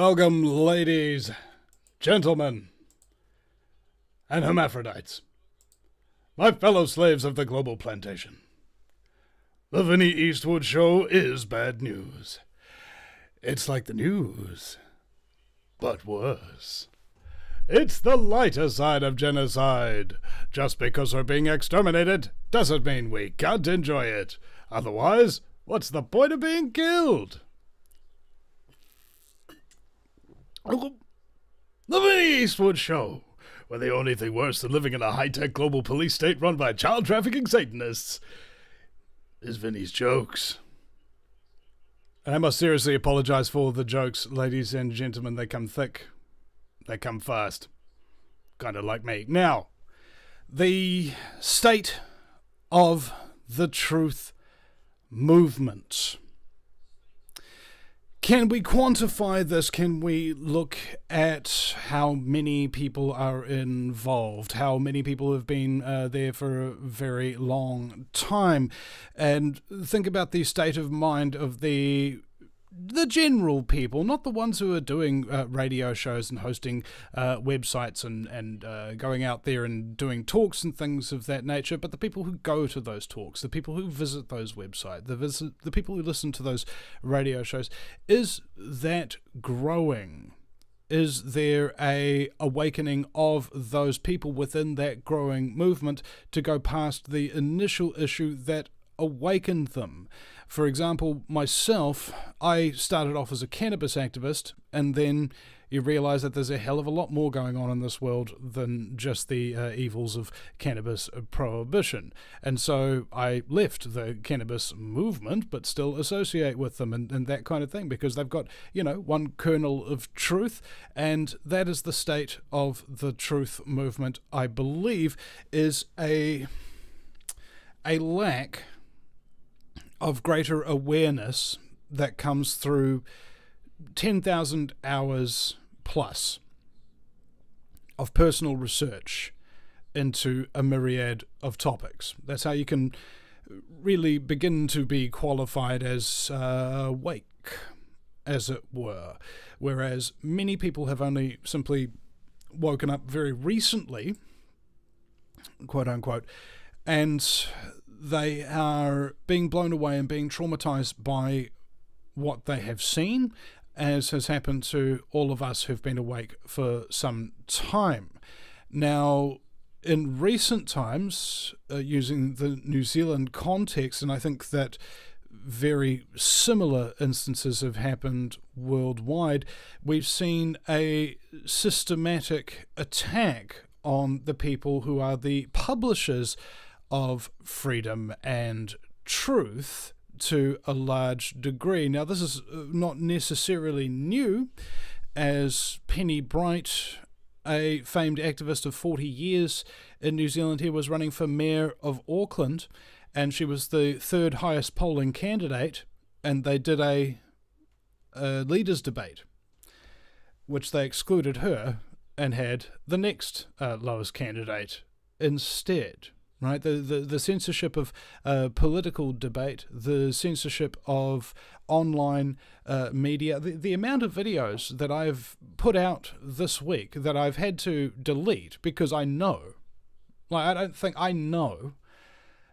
Welcome, ladies, gentlemen, and hermaphrodites, my fellow slaves of the global plantation. The Vinny Eastwood show is bad news. It's like the news, but worse. It's the lighter side of genocide. Just because we're being exterminated doesn't mean we can't enjoy it. Otherwise, what's the point of being killed? The Vinny Eastwood show, where the only thing worse than living in a high-tech global police state run by child trafficking satanists is Vinny's jokes. And I must seriously apologize for the jokes, ladies and gentlemen. They come thick. They come fast. Kind of like me. Now, the state of the truth movement. Can we quantify this? Can we look at how many people are involved? How many people have been there for a very long time? And think about the state of mind of the general people, not the ones who are doing radio shows and hosting websites and going out there and doing talks and things of that nature, but the people who go to those talks, the people who visit those websites, the people who listen to those radio shows. Is that growing? Is there a awakening of those people within that growing movement to go past the initial issue that awakened them? For example, myself, I started off as a cannabis activist, and then you realize that there's a hell of a lot more going on in this world than just the evils of cannabis prohibition. And so I left the cannabis movement, but still associate with them and that kind of thing, because they've got, one kernel of truth, and that is the state of the truth movement, I believe, is a lack of greater awareness that comes through 10,000 hours plus of personal research into a myriad of topics. That's how you can really begin to be qualified as awake, as it were. Whereas many people have only simply woken up very recently, quote unquote, and they are being blown away and being traumatized by what they have seen, as has happened to all of us who've been awake for some time. Now, in recent times, using the New Zealand context, and I think that very similar instances have happened worldwide, we've seen a systematic attack on the people who are the publishers of freedom and truth to a large degree. Now, this is not necessarily new, as Penny Bright, a famed activist of 40 years in New Zealand here, was running for Mayor of Auckland, and she was the third highest polling candidate, and they did a leaders debate, which they excluded her and had the next lowest candidate instead. Right, the censorship of political debate, the censorship of online media, the amount of videos that I've put out this week that I've had to delete because I know, I know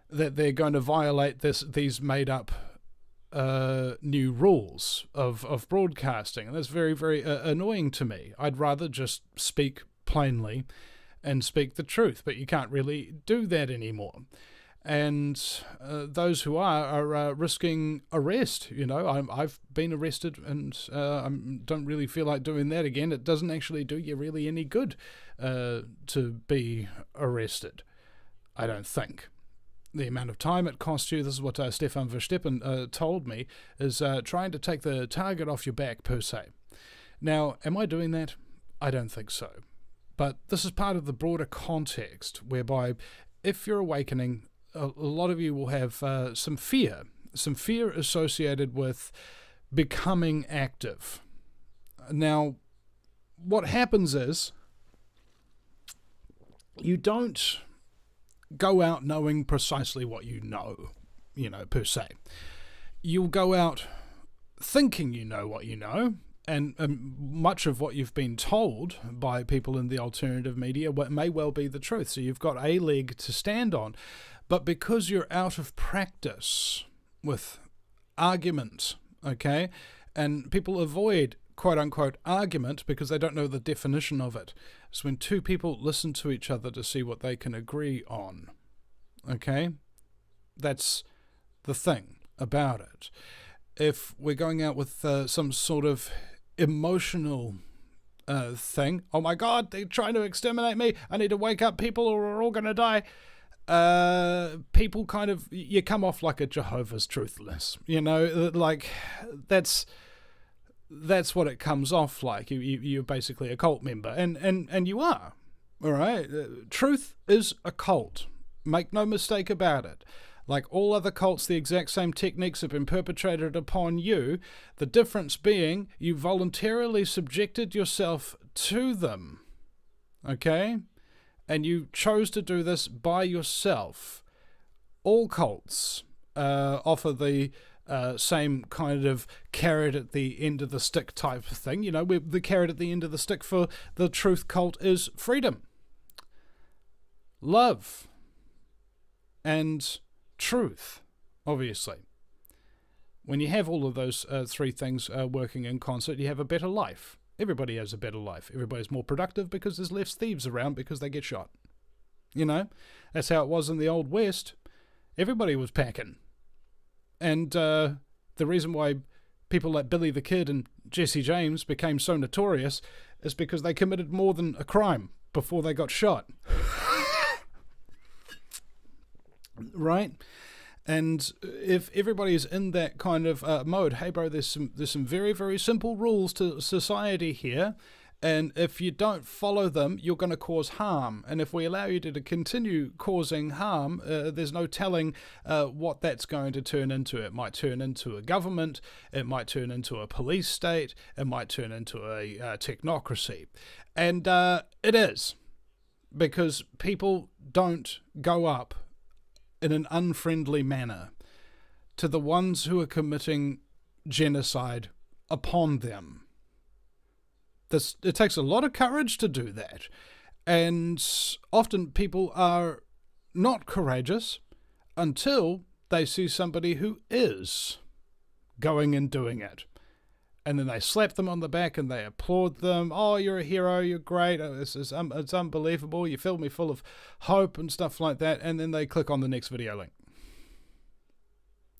that they're going to violate these made up new rules of broadcasting, and that's very, very annoying to me. I'd rather just speak plainly and speak the truth, but you can't really do that anymore. And those who are risking arrest. I've been arrested, and I don't really feel like doing that again. It doesn't actually do you really any good to be arrested, I don't think. The amount of time it costs you, this is what Stefan Verstappen told me, is trying to take the target off your back, per se. Now, am I doing that? I don't think so. But this is part of the broader context, whereby if you're awakening, a lot of you will have some fear associated with becoming active. Now, what happens is you don't go out knowing precisely what you know, per se. You'll go out thinking you know what you know, And much of what you've been told by people in the alternative media may well be the truth. So you've got a leg to stand on. But because you're out of practice with argument, okay, and people avoid quote-unquote argument because they don't know the definition of it. It's when two people listen to each other to see what they can agree on, okay? That's the thing about it. If we're going out with some sort of emotional thing, oh my God, they're trying to exterminate me, I need to wake up people or we're all going to die, people kind of, you come off like a Jehovah's Truthless, you know, like that's what it comes off like. You're basically a cult member, and you are, all right? Truth is a cult. Make no mistake about it. Like all other cults, the exact same techniques have been perpetrated upon you. The difference being you voluntarily subjected yourself to them, okay? And you chose to do this by yourself. All cults offer the same kind of carrot at the end of the stick type of thing. You know, the carrot at the end of the stick for the truth cult is freedom, love, and truth, obviously. When you have all of those three things working in concert, you have a better life. Everybody has a better life. Everybody's more productive because there's less thieves around because they get shot. You know, that's how it was in the Old West. Everybody was packing. And the reason why people like Billy the Kid and Jesse James became so notorious is because they committed more than a crime before they got shot. Right? And if everybody's in that kind of mode, hey bro, there's some very, very simple rules to society here, and if you don't follow them, you're going to cause harm. And if we allow you to continue causing harm, there's no telling what that's going to turn into. It might turn into a government, it might turn into a police state, it might turn into a technocracy. And it is, because people don't go up in an unfriendly manner to the ones who are committing genocide upon them. It takes a lot of courage to do that. And often people are not courageous until they see somebody who is going and doing it. And then they slap them on the back and they applaud them. Oh, you're a hero, you're great, it's unbelievable, you filled me full of hope and stuff like that. And then they click on the next video link.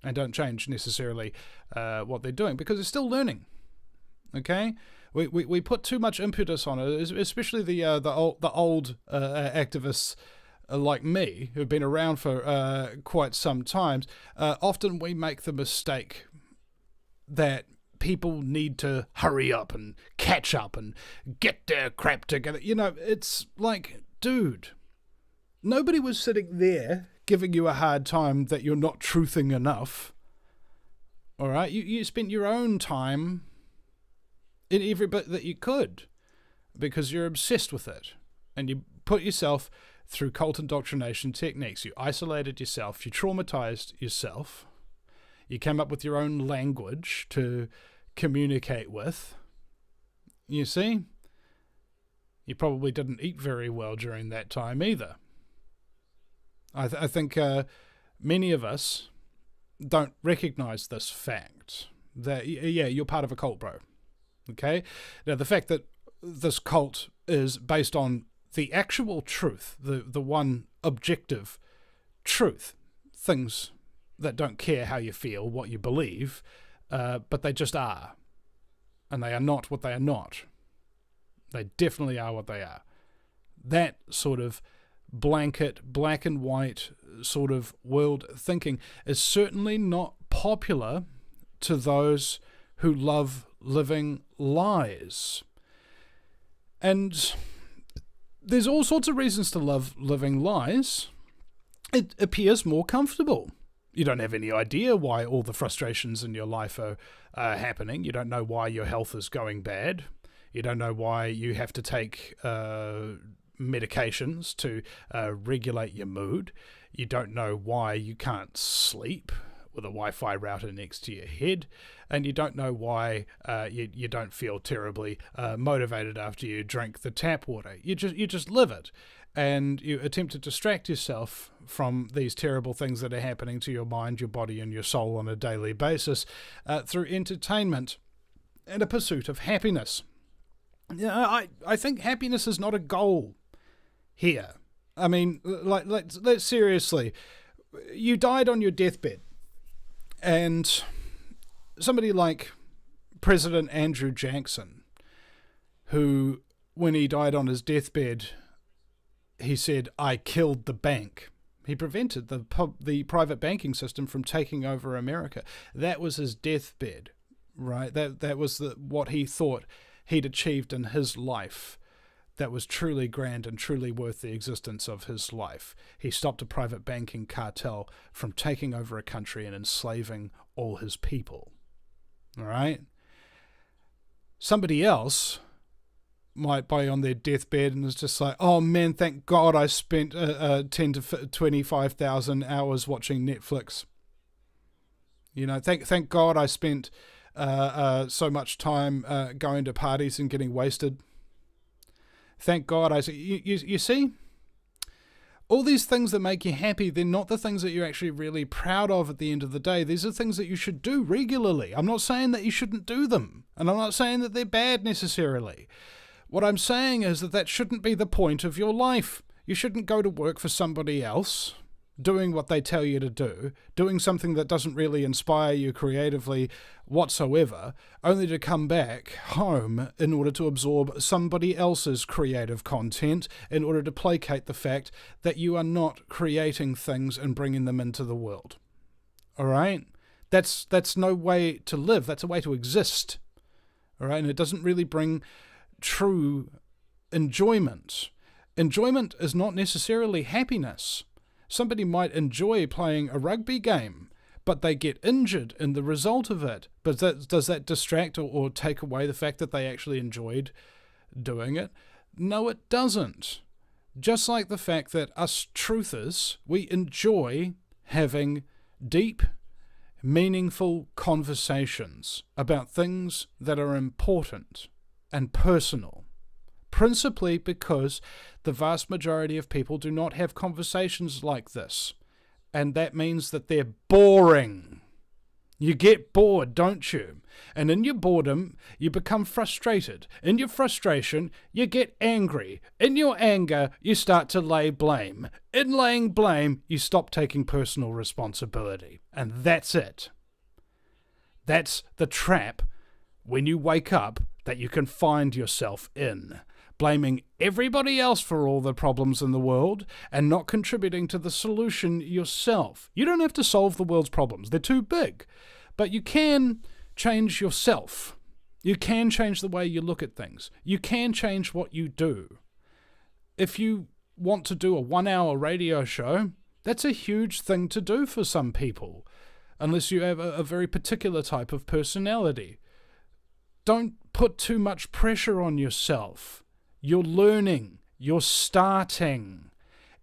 And don't change necessarily what they're doing because they're still learning. Okay? We put too much impetus on it, especially the old activists like me, who've been around for quite some time. Often we make the mistake that people need to hurry up and catch up and get their crap together. You know, it's like, dude, nobody was sitting there giving you a hard time that you're not truthing enough. All right? You spent your own time in every bit that you could because you're obsessed with it. And you put yourself through cult indoctrination techniques. You isolated yourself. You traumatized yourself. You came up with your own language to communicate with. You see? You probably didn't eat very well during that time either. I think many of us don't recognize this fact. That, yeah, you're part of a cult, bro. Okay? Now, the fact that this cult is based on the actual truth, the one objective truth, things that don't care how you feel, what you believe, but they just are. And they are not what they are not. They definitely are what they are. That sort of blanket, black and white sort of world thinking is certainly not popular to those who love living lies. And there's all sorts of reasons to love living lies. It appears more comfortable. You don't have any idea why all the frustrations in your life are happening. You don't know why your health is going bad. You don't know why you have to take medications to regulate your mood. You don't know why you can't sleep with a Wi-Fi router next to your head, and you don't know why you don't feel terribly motivated after you drink the tap water. You just live it, and you attempt to distract yourself from these terrible things that are happening to your mind, your body, and your soul on a daily basis through entertainment and a pursuit of happiness. I think happiness is not a goal here. I mean, let's seriously, you died on your deathbed, and somebody like President Andrew Jackson, who, when he died on his deathbed, he said, "I killed the bank." He prevented the private banking system from taking over America. That was his deathbed, right? That was what he thought he'd achieved in his life. That was truly grand and truly worth the existence of his life. He stopped a private banking cartel from taking over a country and enslaving all his people. All right? Somebody else might be on their deathbed and is just like, oh man, thank God I spent 10 to 25,000 hours watching Netflix. You know, thank God I spent so much time going to parties and getting wasted. Thank God I see. You see, all these things that make you happy, they're not the things that you're actually really proud of at the end of the day. These are things that you should do regularly. I'm not saying that you shouldn't do them, and I'm not saying that they're bad necessarily. What I'm saying is that shouldn't be the point of your life. You shouldn't go to work for somebody else, doing what they tell you to do, doing something that doesn't really inspire you creatively whatsoever, only to come back home in order to absorb somebody else's creative content in order to placate the fact that you are not creating things and bringing them into the world. All right? That's no way to live. That's a way to exist. All right? And it doesn't really bring true enjoyment. Enjoyment is not necessarily happiness. Somebody might enjoy playing a rugby game, but they get injured in the result of it. But does that distract or take away the fact that they actually enjoyed doing it? No, it doesn't. Just like the fact that us truthers, we enjoy having deep, meaningful conversations about things that are important and personal. Principally because the vast majority of people do not have conversations like this. And that means that they're boring. You get bored, don't you? And in your boredom, you become frustrated. In your frustration, you get angry. In your anger, you start to lay blame. In laying blame, you stop taking personal responsibility. And that's it. That's the trap when you wake up that you can find yourself in. Blaming everybody else for all the problems in the world and not contributing to the solution yourself. You don't have to solve the world's problems. They're too big. But you can change yourself. You can change the way you look at things. You can change what you do. If you want to do a 1-hour radio show, that's a huge thing to do for some people, unless you have a very particular type of personality. Don't put too much pressure on yourself. You're learning. You're starting.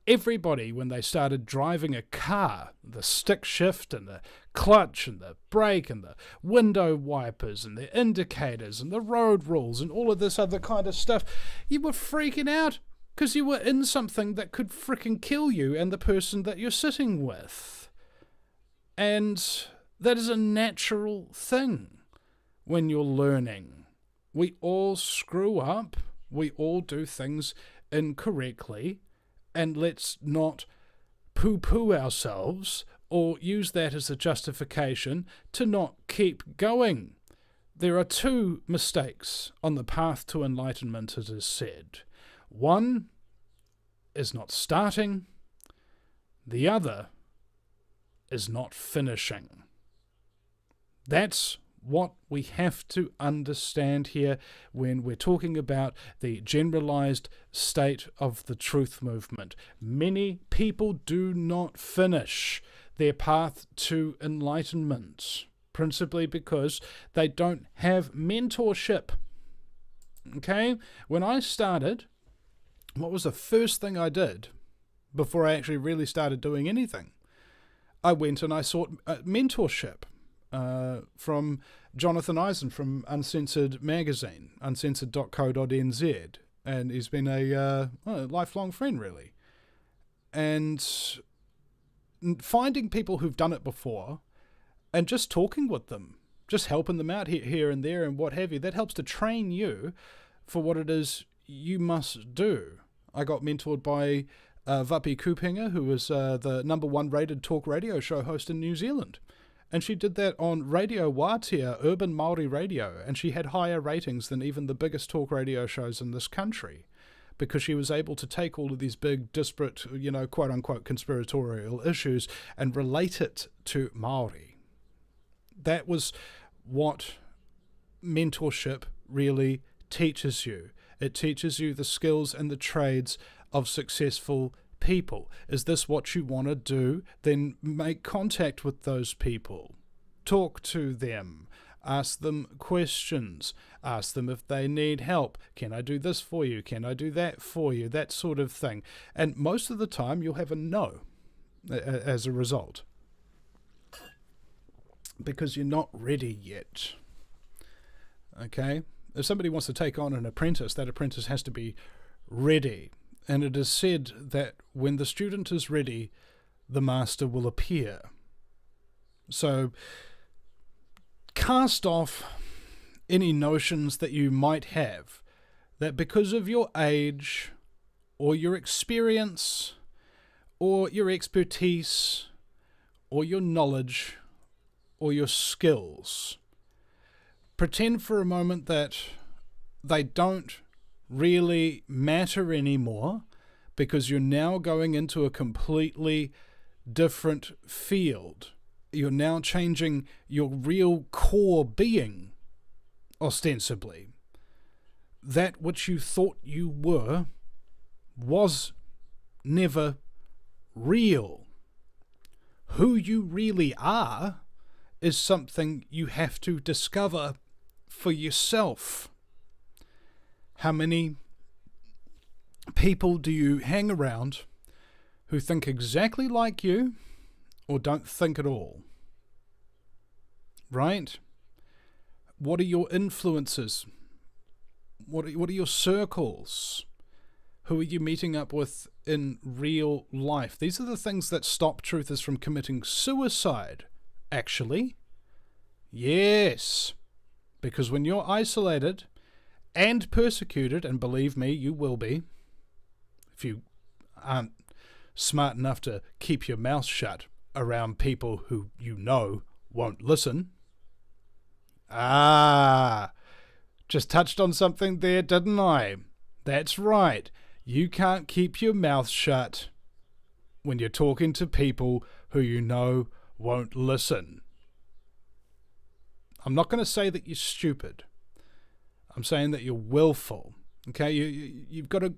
Everybody, when they started driving a car, the stick shift and the clutch and the brake and the window wipers and the indicators and the road rules and all of this other kind of stuff, you were freaking out because you were in something that could frickin' kill you and the person that you're sitting with. And that is a natural thing when you're learning. We all screw up. We all do things incorrectly, and let's not poo-poo ourselves or use that as a justification to not keep going. There are 2 mistakes on the path to enlightenment, it is said. One is not starting. The other is not finishing. That's what we have to understand here when we're talking about the generalized state of the truth movement. Many people do not finish their path to enlightenment, principally because they don't have mentorship. Okay? When I started, what was the first thing I did before I actually really started doing anything? I went and I sought mentorship from Jonathan Eisen from Uncensored magazine, uncensored.co.nz, and he's been a lifelong friend, really. And finding people who've done it before and just talking with them, just helping them out here and there and what have you, that helps to train you for what it is you must do. I got mentored by Vapi Kupinga, who was the #1 rated talk radio show host in New Zealand. And she did that on Radio Wātea, urban Māori radio, and she had higher ratings than even the biggest talk radio shows in this country, because she was able to take all of these big, disparate, quote-unquote conspiratorial issues and relate it to Māori. That was what mentorship really teaches you. It teaches you the skills and the trades of successful people. Is this what you want to do? Then make contact with those people. Talk to them. Ask them questions. Ask them if they need help. Can I do this for you? Can I do that for you? That sort of thing. And most of the time you'll have a no as a result, because you're not ready yet. Okay? If somebody wants to take on an apprentice, that apprentice has to be ready. And it is said that when the student is ready, the master will appear. So cast off any notions that you might have that because of your age or your experience or your expertise or your knowledge or your skills, pretend for a moment that they don't really matter anymore, because you're now going into a completely different field. You're now changing your real core being, ostensibly. That which you thought you were was never real. Who you really are is something you have to discover for yourself. How many people do you hang around who think exactly like you or don't think at all? Right? What are your influences? What are your circles? Who are you meeting up with in real life? These are the things that stop truthers from committing suicide, actually. Yes. Because when you're isolated and persecuted, and believe me, you will be, if you aren't smart enough to keep your mouth shut around people who you know won't listen. Just touched on something there, didn't I? That's right. You can't keep your mouth shut when you're talking to people who you know won't listen. I'm not going to say that you're stupid. I'm saying that you're willful. Okay, you've got a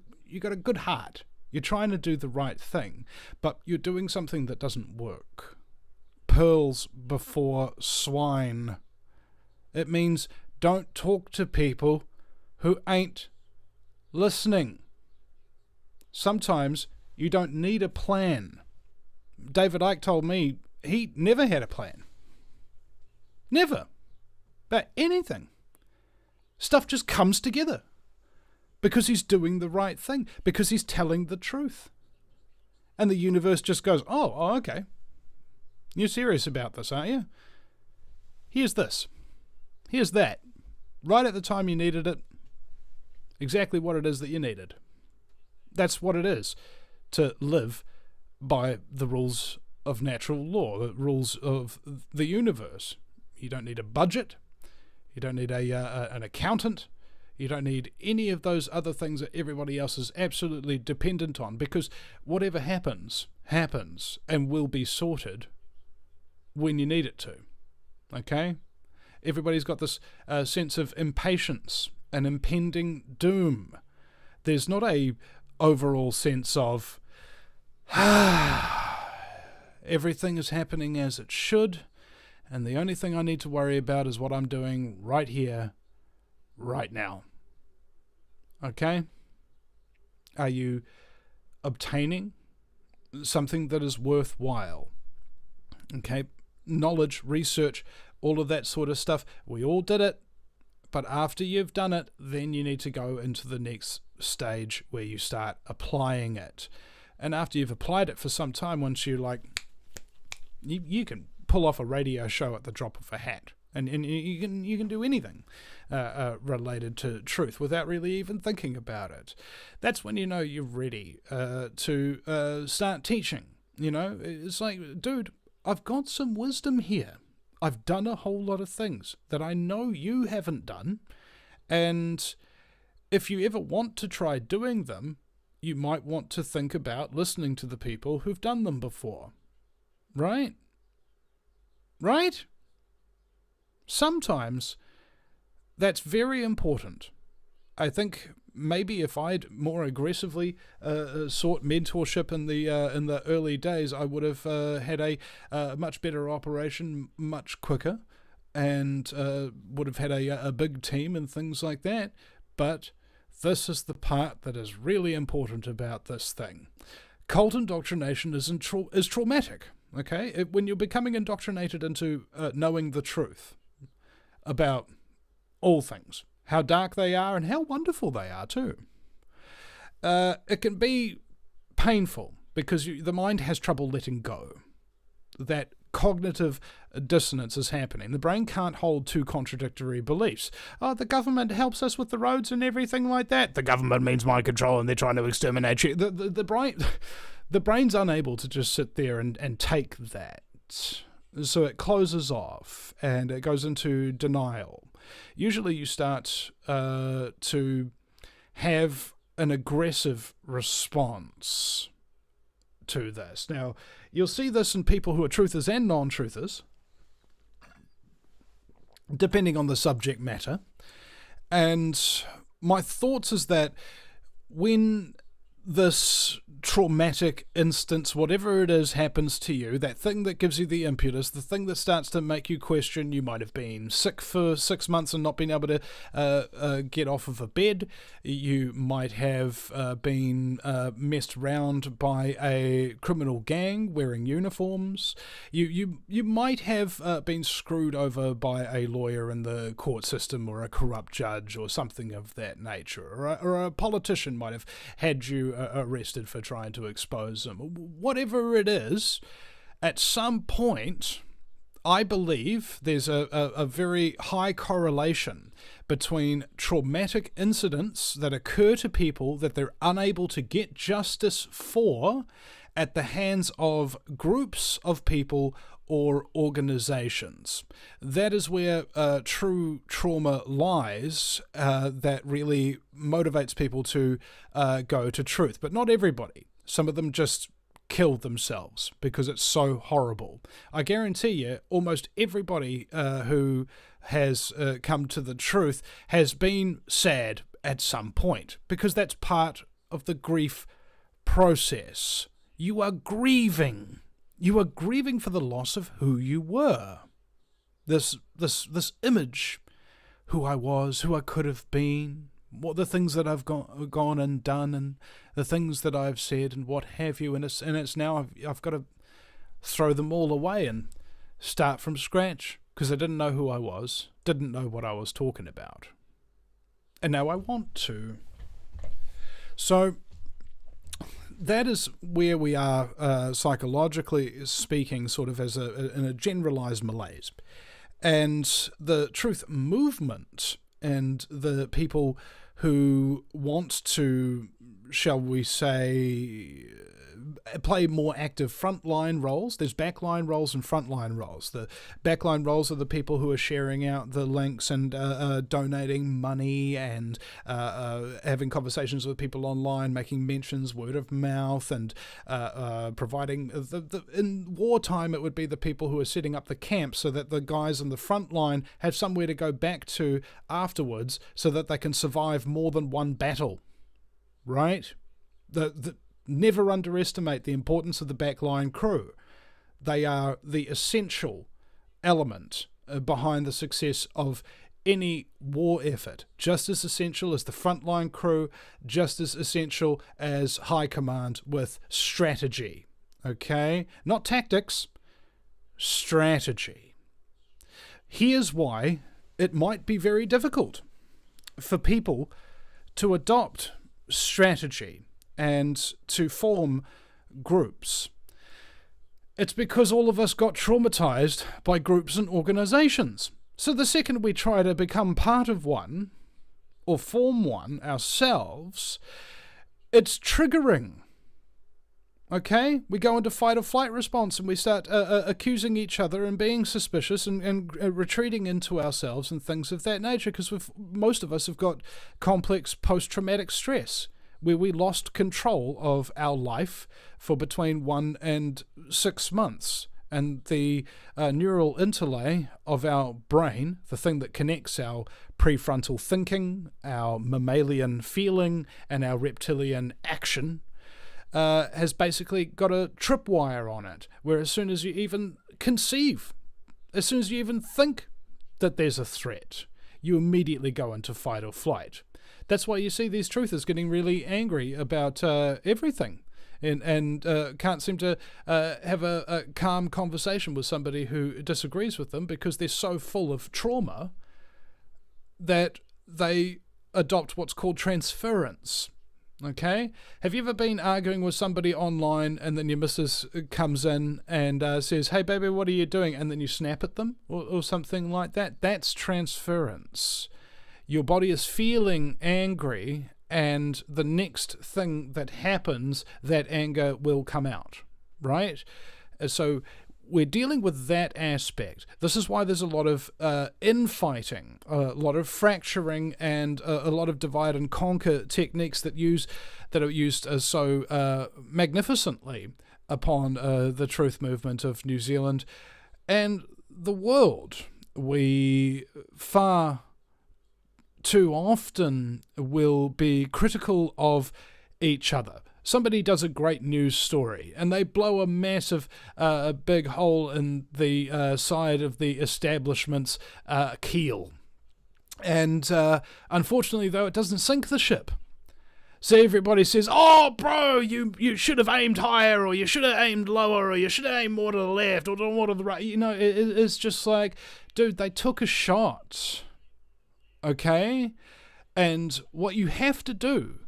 good heart. You're trying to do the right thing, but you're doing something that doesn't work. Pearls before swine. It means don't talk to people who ain't listening. Sometimes you don't need a plan. David Icke told me he never had a plan. Never. About anything. Stuff just comes together because he's doing the right thing, because he's telling the truth. And the universe just goes, oh, okay. You're serious about this, aren't you? Here's this. Here's that. Right at the time you needed it. Exactly what it is that you needed. That's what it is to live by the rules of natural law, the rules of the universe. You don't need a budget. You don't need an accountant. You don't need any of those other things that everybody else is absolutely dependent on, because whatever happens, happens and will be sorted when you need it to. Okay? Everybody's got this sense of impatience and impending doom. There's not a overall sense of everything is happening as it should, and the only thing I need to worry about is what I'm doing right here, right now. Okay? Are you obtaining something that is worthwhile? Okay, knowledge, research, all of that sort of stuff. We all did it, but after you've done it, then you need to go into the next stage where you start applying it. And after you've applied it for some time, once you're like, you can pull off a radio show at the drop of a hat, and you can do anything related to truth without really even thinking about it. That's when you know you're ready to start teaching. You know, it's like, dude, I've got some wisdom here. I've done a whole lot of things that I know you haven't done, and if you ever want to try doing them, you might want to think about listening to the people who've done them before. Right? Right? Sometimes that's very important. I think maybe if I'd more aggressively sought mentorship in the early days, I would have had a much better operation much quicker, and would have had a big team and things like that. But this is the part that is really important about this thing. Cult indoctrination is traumatic. Okay, when you're becoming indoctrinated into knowing the truth about all things, how dark they are and how wonderful they are too. It can be painful because the mind has trouble letting go. That cognitive dissonance is happening. The brain can't hold two contradictory beliefs. Oh, the government helps us with the roads and everything like that. The government means mind control and they're trying to exterminate you. The brain's unable to just sit there and take that. So it closes off and it goes into denial. Usually you start to have an aggressive response to this. Now, you'll see this in people who are truthers and non-truthers, depending on the subject matter. And my thoughts is that when this traumatic instance, whatever it is, happens to you, that thing that gives you the impetus, the thing that starts to make you question, you might have been sick for 6 months and not been able to get off of a bed, you might have been messed around by a criminal gang wearing uniforms, you might have been screwed over by a lawyer in the court system or a corrupt judge or something of that nature, or a politician might have had you arrested for trying to expose them. Whatever it is, at some point, I believe there's a very high correlation between traumatic incidents that occur to people that they're unable to get justice for at the hands of groups of people or organizations. That is where true trauma lies, that really motivates people to go to truth. But not everybody. Some of them just kill themselves because it's so horrible. I guarantee you, almost everybody who has come to the truth has been sad at some point, because that's part of the grief process. You are grieving. You are grieving for the loss of who you were. This image, who I was, who I could have been, what the things that I've gone and done, and the things that I've said, and what have you. And it's now I've got to throw them all away and start from scratch, because I didn't know who I was, didn't know what I was talking about, and now I want to. So that is where we are, psychologically speaking, sort of in a generalized malaise. And the truth movement and the people who want to, shall we say, play more active frontline roles. There's backline roles and frontline roles. The backline roles are the people who are sharing out the links and donating money and having conversations with people online, making mentions, word of mouth, and providing in wartime it would be the people who are setting up the camp so that the guys on the front line have somewhere to go back to afterwards so that they can survive more than one battle. Right? Never underestimate the importance of the backline crew. They are the essential element behind the success of any war effort. Just as essential as the frontline crew, just as essential as high command with strategy. Okay? Not tactics. strategy. Here's why it might be very difficult for people to adopt strategy and to form groups. It's because all of us got traumatized by groups and organizations. So the second we try to become part of one or form one ourselves, it's triggering. Okay? We go into fight or flight response and we start accusing each other and being suspicious and retreating into ourselves and things of that nature, because most of us have got complex post-traumatic stress where we lost control of our life for between 1 and 6 months. And the neural interlay of our brain, the thing that connects our prefrontal thinking, our mammalian feeling, and our reptilian action, has basically got a tripwire on it, where as soon as you even conceive, as soon as you even think that there's a threat, you immediately go into fight or flight. That's why you see these truthers getting really angry about everything and can't seem to have a calm conversation with somebody who disagrees with them, because they're so full of trauma that they adopt what's called transference. Okay? Have you ever been arguing with somebody online and then your missus comes in and says, "Hey baby, what are you doing?" and then you snap at them or something like that? That's transference. Your body is feeling angry, and the next thing that happens, that anger will come out, right? So we're dealing with that aspect. This is why there's a lot of infighting, a lot of fracturing, and a lot of divide and conquer techniques that are used so magnificently upon the truth movement of New Zealand and the world. We far too often will be critical of each other. Somebody does a great news story and they blow a massive big hole in the side of the establishment's keel. And unfortunately, though, it doesn't sink the ship. So everybody says, "Oh, bro, you should have aimed higher, or you should have aimed lower, or you should have aimed more to the left, or more to the right." You know, it's just like, dude, they took a shot. Okay? And what you have to do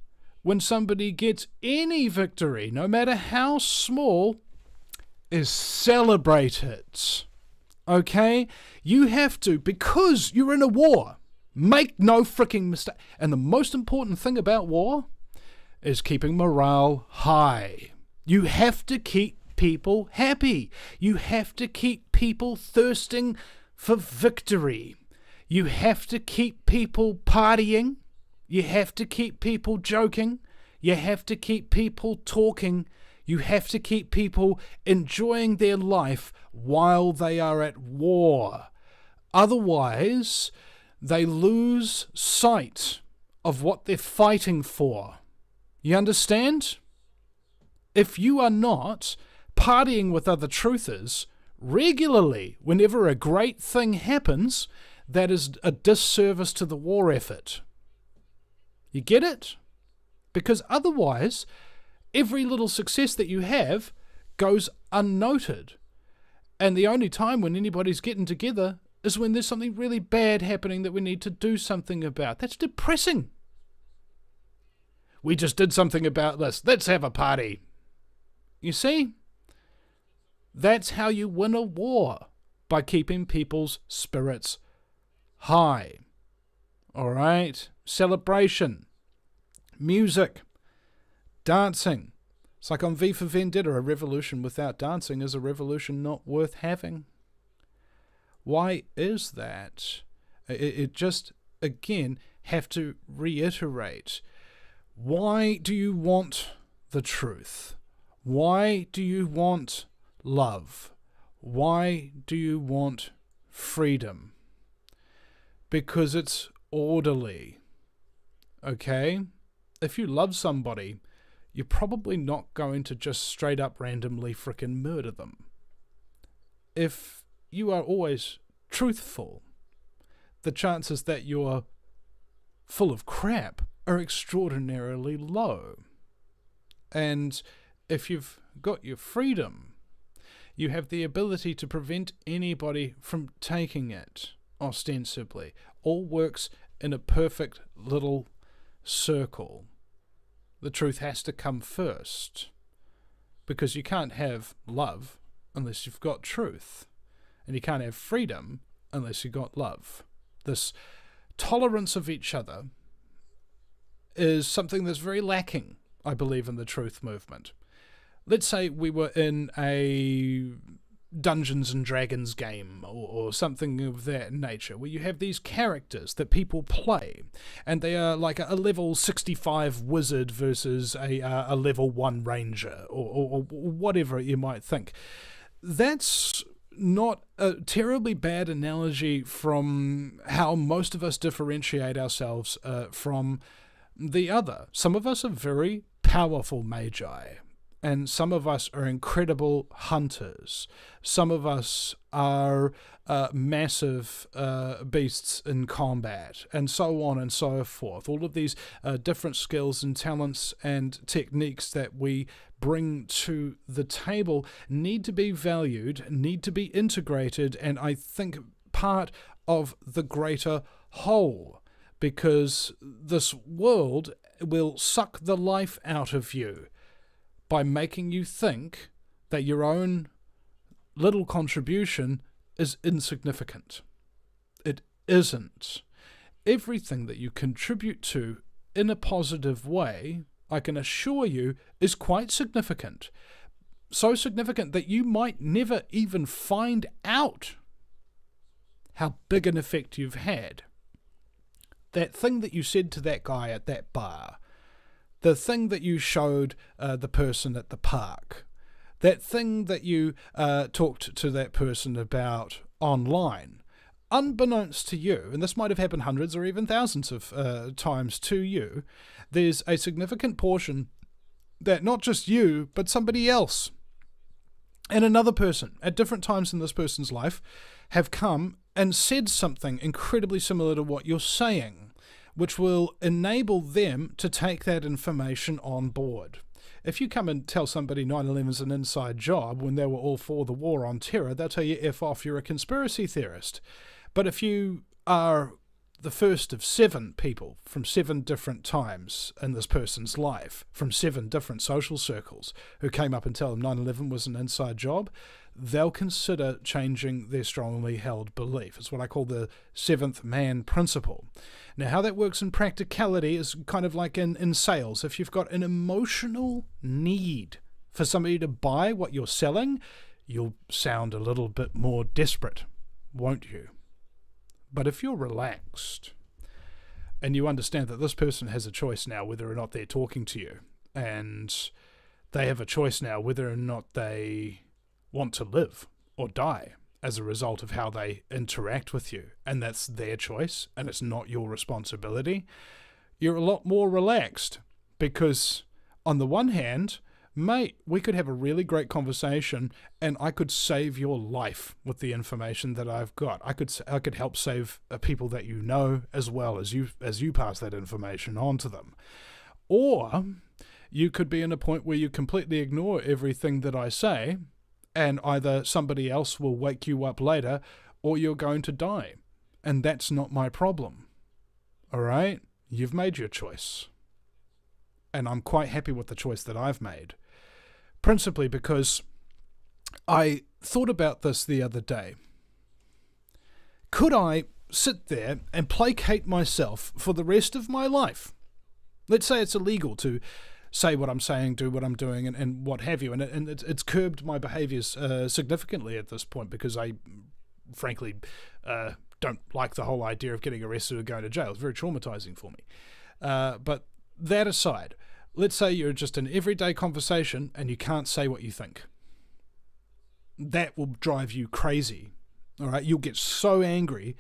when somebody gets any victory, no matter how small, is celebrate it. Okay? You have to, because you're in a war. Make no freaking mistake. And the most important thing about war is keeping morale high. You have to keep people happy. You have to keep people thirsting for victory. You have to keep people partying. You have to keep people joking. You have to keep people talking. You have to keep people enjoying their life while they are at war. Otherwise, they lose sight of what they're fighting for. You understand? If you are not partying with other truthers regularly whenever a great thing happens, that is a disservice to the war effort. You get it? Because otherwise, every little success that you have goes unnoted. And the only time when anybody's getting together is when there's something really bad happening that we need to do something about. That's depressing. We just did something about this. Let's have a party. You see? That's how you win a war, by keeping people's spirits high. All right? Celebration. Music. Dancing. It's like on V for Vendetta, a revolution without dancing is a revolution not worth having. Why is that? It just, again, have to reiterate. Why do you want the truth? Why do you want love? Why do you want freedom? Because it's orderly. Okay? If you love somebody, you're probably not going to just straight up randomly frickin' murder them. If you are always truthful, the chances that you're full of crap are extraordinarily low. And if you've got your freedom, You have the ability to prevent anybody from taking it, ostensibly. All works in a perfect little circle. The truth has to come first, because you can't have love unless you've got truth, and you can't have freedom unless you've got love. This tolerance of each other is something that's very lacking, I believe, in the truth movement. Let's say we were in a Dungeons and Dragons game or something of that nature, where you have these characters that people play, and they are like a level 65 wizard versus a level 1 ranger, or whatever you might think. That's not a terribly bad analogy from how most of us differentiate ourselves from the other. Some of us are very powerful magi, and some of us are incredible hunters. Some of us are massive beasts in combat, and so on and so forth. All of these different skills and talents and techniques that we bring to the table need to be valued, need to be integrated, and I think part of the greater whole, because this world will suck the life out of you by making you think that your own little contribution is insignificant. It isn't. Everything that you contribute to in a positive way, I can assure you, is quite significant. So significant that you might never even find out how big an effect you've had. That thing that you said to that guy at that bar, the thing that you showed the person at the park, that thing that you talked to that person about online, unbeknownst to you, and this might have happened hundreds or even thousands of times to you, there's a significant portion that not just you, but somebody else and another person at different times in this person's life have come and said something incredibly similar to what you're saying, which will enable them to take that information on board. If you come and tell somebody 9/11's an inside job when they were all for the war on terror, they'll tell you, F off, you're a conspiracy theorist. But if you are the first of 7 people from 7 different times in this person's life, from 7 different social circles, who came up and tell them 9/11 was an inside job, they'll consider changing their strongly held belief. It's what I call the 7th man principle. Now, how that works in practicality is kind of like in sales. If you've got an emotional need for somebody to buy what you're selling, you'll sound a little bit more desperate, won't you? But if you're relaxed and you understand that this person has a choice now whether or not they're talking to you, and they have a choice now whether or not they want to live or die as a result of how they interact with you, and that's their choice and it's not your responsibility, you're a lot more relaxed, because on the one hand, mate, we could have a really great conversation and I could save your life with the information that I've got. I could help save people that you know as well as you pass that information on to them. Or you could be in a point where you completely ignore everything that I say, and either somebody else will wake you up later or you're going to die. And that's not my problem. All right? You've made your choice. And I'm quite happy with the choice that I've made. Principally because I thought about this the other day. Could I sit there and placate myself for the rest of my life? Let's say it's illegal to say what I'm saying, do what I'm doing, and what have you. And it's curbed my behaviours significantly at this point, because I, frankly, don't like the whole idea of getting arrested or going to jail. It's very traumatising for me. But that aside, let's say you're just in everyday conversation and you can't say what you think. That will drive you crazy. All right, you'll get so angry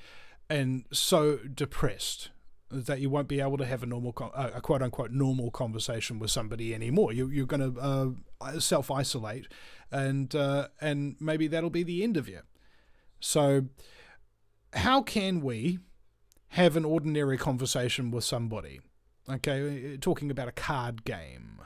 and so depressed that you won't be able to have a normal, a quote-unquote normal conversation with somebody anymore. You're going to self-isolate, and maybe that'll be the end of you. So how can we have an ordinary conversation with somebody? Okay, talking about a card game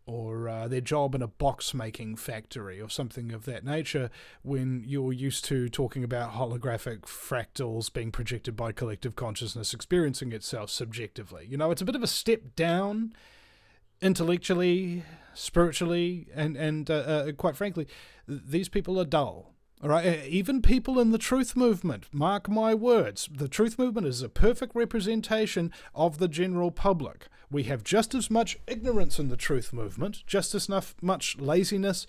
or their job in a box-making factory or something of that nature, when you're used to talking about holographic fractals being projected by collective consciousness experiencing itself subjectively. You know, it's a bit of a step down intellectually, spiritually, and quite frankly, these people are dull. All right, even people in the truth movement, mark my words, the truth movement is a perfect representation of the general public. We have just as much ignorance in the truth movement, just as much laziness,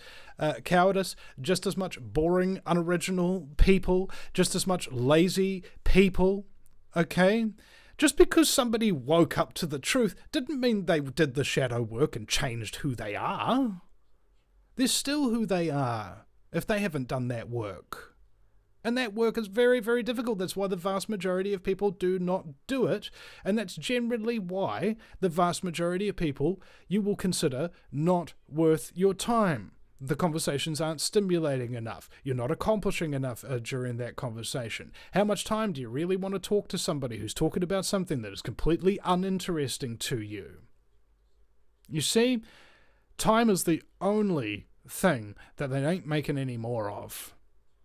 cowardice, just as much boring, unoriginal people, just as much lazy people, okay? Just because somebody woke up to the truth didn't mean they did the shadow work and changed who they are. They're still who they are if they haven't done that work. And that work is very, very difficult. That's why the vast majority of people do not do it. And that's generally why the vast majority of people you will consider not worth your time. The conversations aren't stimulating enough. You're not accomplishing enough during that conversation. How much time do you really want to talk to somebody who's talking about something that is completely uninteresting to you? You see, time is the only thing that they ain't making any more of.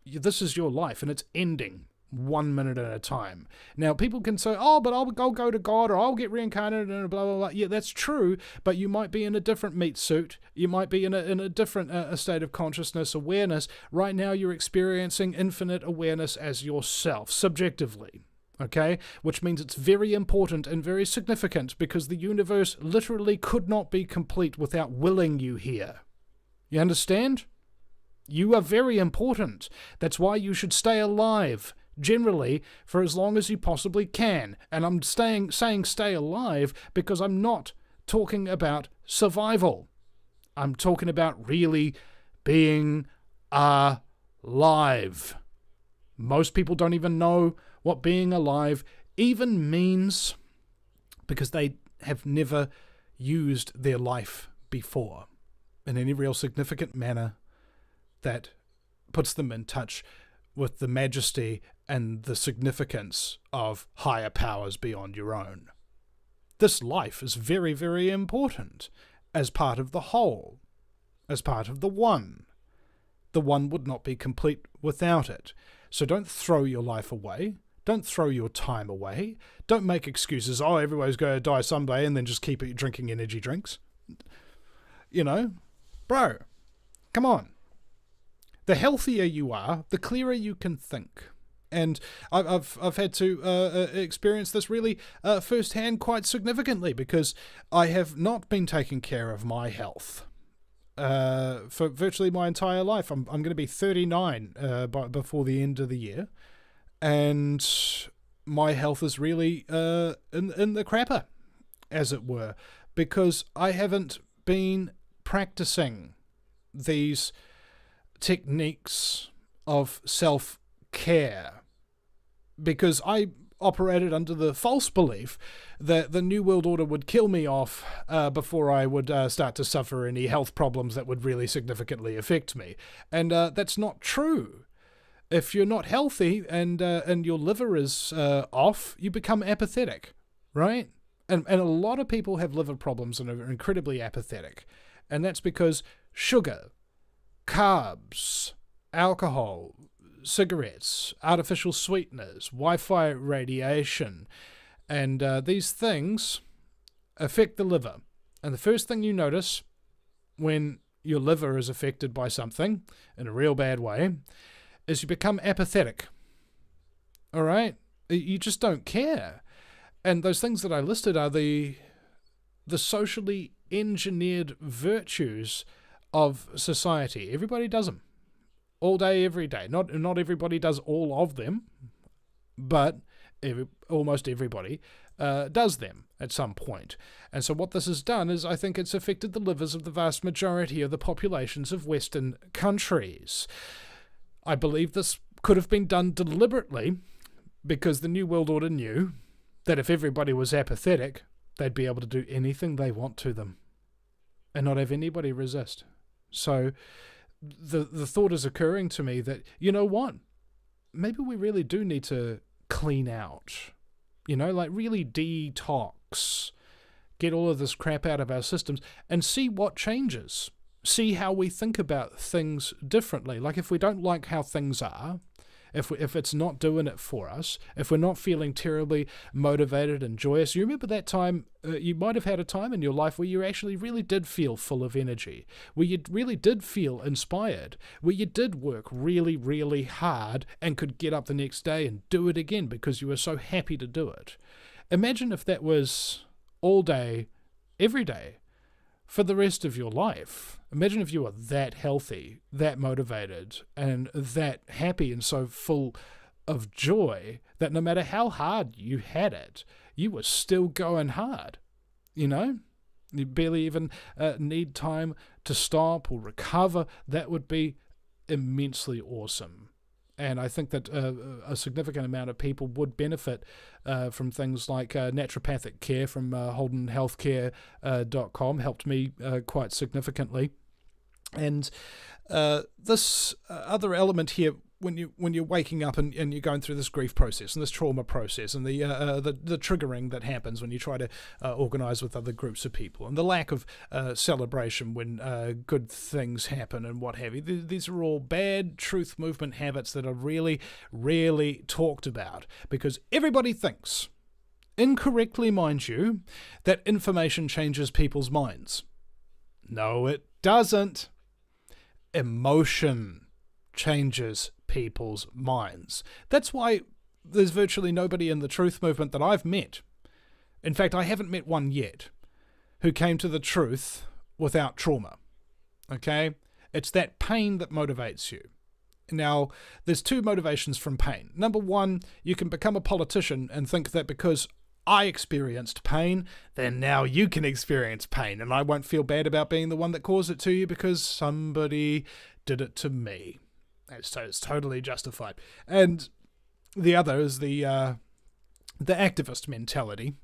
This is your life, and it's ending 1 minute at a time. Now, people can say, oh, but I'll go to God, or I'll get reincarnated, and blah, blah, blah. Yeah, that's true, but you might be in a different meat suit. You might be in a different state of consciousness awareness. Right now, you're experiencing infinite awareness as yourself, subjectively. Okay? Which means it's very important and very significant, because the universe literally could not be complete without willing you here. You understand? You are very important. That's why you should stay alive, generally, for as long as you possibly can. And I'm saying stay alive because I'm not talking about survival. I'm talking about really being alive. Most people don't even know what being alive even means, because they have never used their life before in any real significant manner that puts them in touch with the majesty and the significance of higher powers beyond your own. This life is very, very important as part of the whole, as part of the one. The one would not be complete without it. So don't throw your life away. Don't throw your time away. Don't make excuses, oh, everybody's going to die someday, and then just keep drinking energy drinks. You know, bro, come on. The healthier you are, the clearer you can think. And I've had to experience this really firsthand quite significantly, because I have not been taking care of my health for virtually my entire life. I'm going to be 39 before the end of the year, and my health is really in the crapper, as it were, because I haven't been practicing these techniques of self-care, because I operated under the false belief that the New World Order would kill me off before I would start to suffer any health problems that would really significantly affect me. And that's not true. If you're not healthy and your liver is off, you become apathetic, right? And a lot of people have liver problems and are incredibly apathetic. And that's because sugar, carbs, alcohol, cigarettes, artificial sweeteners, Wi-Fi radiation, and these things affect the liver. And the first thing you notice when your liver is affected by something in a real bad way is you become apathetic. All right? You just don't care. And those things that I listed are the socially engineered virtues of society. Everybody does them. All day, every day. Not everybody does all of them, but almost everybody does them at some point. And so what this has done is, I think it's affected the livers of the vast majority of the populations of Western countries. I believe this could have been done deliberately, because the New World Order knew that if everybody was apathetic, they'd be able to do anything they want to them and not have anybody resist. So the thought is occurring to me that, you know what, maybe we really do need to clean out, like really detox, get all of this crap out of our systems, and see what changes. See how we think about things differently. Like if we don't like how things are, if it's not doing it for us, if we're not feeling terribly motivated and joyous. You remember that time, you might have had a time in your life where you actually really did feel full of energy, where you really did feel inspired, where you did work really, really hard and could get up the next day and do it again because you were so happy to do it. Imagine if that was all day, every day, for the rest of your life. Imagine if you were that healthy, that motivated, and that happy and so full of joy that no matter how hard you had it, you were still going hard. You know? You barely even need time to stop or recover. That would be immensely awesome. And I think that a significant amount of people would benefit from things like naturopathic care from holdenhealthcare.com. Helped me quite significantly. And this other element here, when you're waking up and you're going through this grief process and this trauma process and the triggering that happens when you try to organise with other groups of people, and the lack of celebration when good things happen and what have you, these are all bad truth movement habits that are really, really talked about, because everybody thinks, incorrectly mind you, that information changes people's minds. No, it doesn't. Emotion changes people's minds. That's why there's virtually nobody in the truth movement that I've met. In fact, I haven't met one yet who came to the truth without trauma. Okay? It's that pain that motivates you. Now, there's two motivations from pain. Number one, you can become a politician and think that because I experienced pain, then now you can experience pain, and I won't feel bad about being the one that caused it to you because somebody did it to me. It's totally justified. And the other is the activist mentality,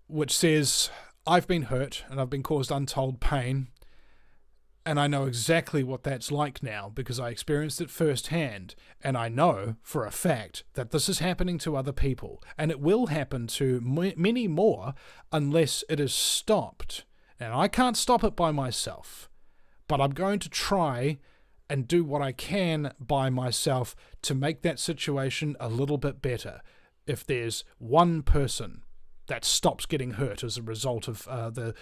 which says, I've been hurt and I've been caused untold pain, and I know exactly what that's like now because I experienced it firsthand, and I know for a fact that this is happening to other people, and it will happen to many more unless it is stopped. And I can't stop it by myself, but I'm going to try and do what I can by myself to make that situation a little bit better. If there's one person that stops getting hurt as a result of the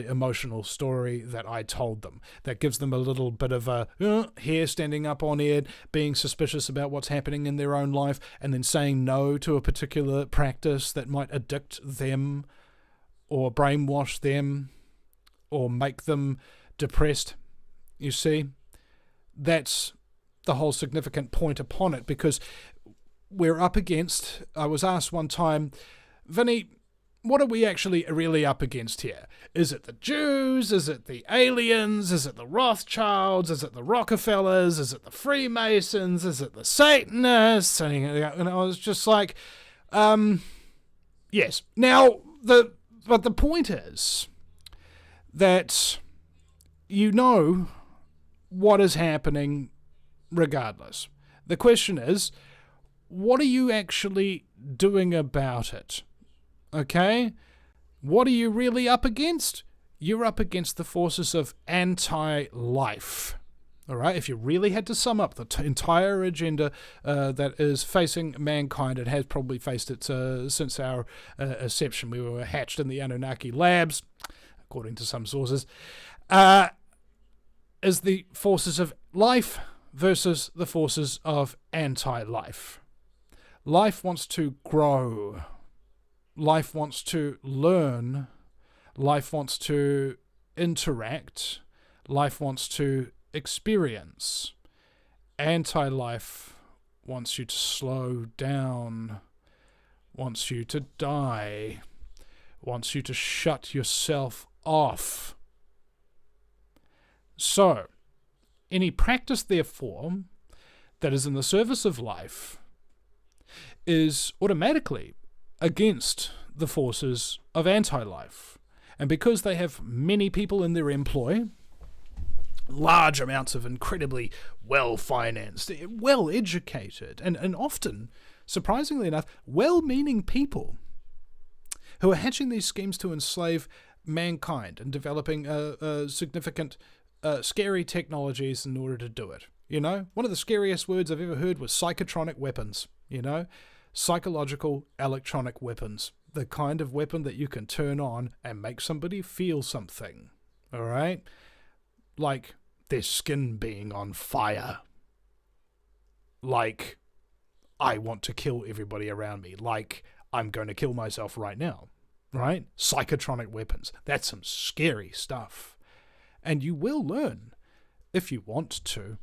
emotional story that I told them, that gives them a little bit of a hair standing up on end, being suspicious about what's happening in their own life, and then saying no to a particular practice that might addict them or brainwash them or make them depressed. You see, that's the whole significant point upon it, because we're up against, I was asked one time, Vinny, what are we actually really up against here? Is it the Jews? Is it the aliens? Is it the Rothschilds? Is it the Rockefellers? Is it the Freemasons? Is it the Satanists? And I was just like, yes. Now, but the point is that you know what is happening regardless. The question is, what are you actually doing about it? Okay? What are you really up against? You're up against the forces of anti-life. All right? If you really had to sum up the entire agenda that is facing mankind, it has probably faced it since our inception. We were hatched in the Anunnaki labs, according to some sources, is the forces of life versus the forces of anti-life. Life wants to grow. Life wants to learn. Life wants to interact. Life wants to experience. Anti-life wants you to slow down, wants you to die, wants you to shut yourself off. So, any practice, therefore, that is in the service of life is automatically against the forces of anti-life. And because they have many people in their employ, large amounts of incredibly well-financed, well-educated, and often, surprisingly enough, well-meaning people who are hatching these schemes to enslave mankind and developing significant, scary technologies in order to do it. You know, one of the scariest words I've ever heard was psychotronic weapons, you know, psychological electronic weapons, the kind of weapon that you can turn on and make somebody feel something, all right? Like their skin being on fire. Like I want to kill everybody around me. Like I'm going to kill myself right now, right? Psychotronic weapons. That's some scary stuff. And you will learn, if you want to,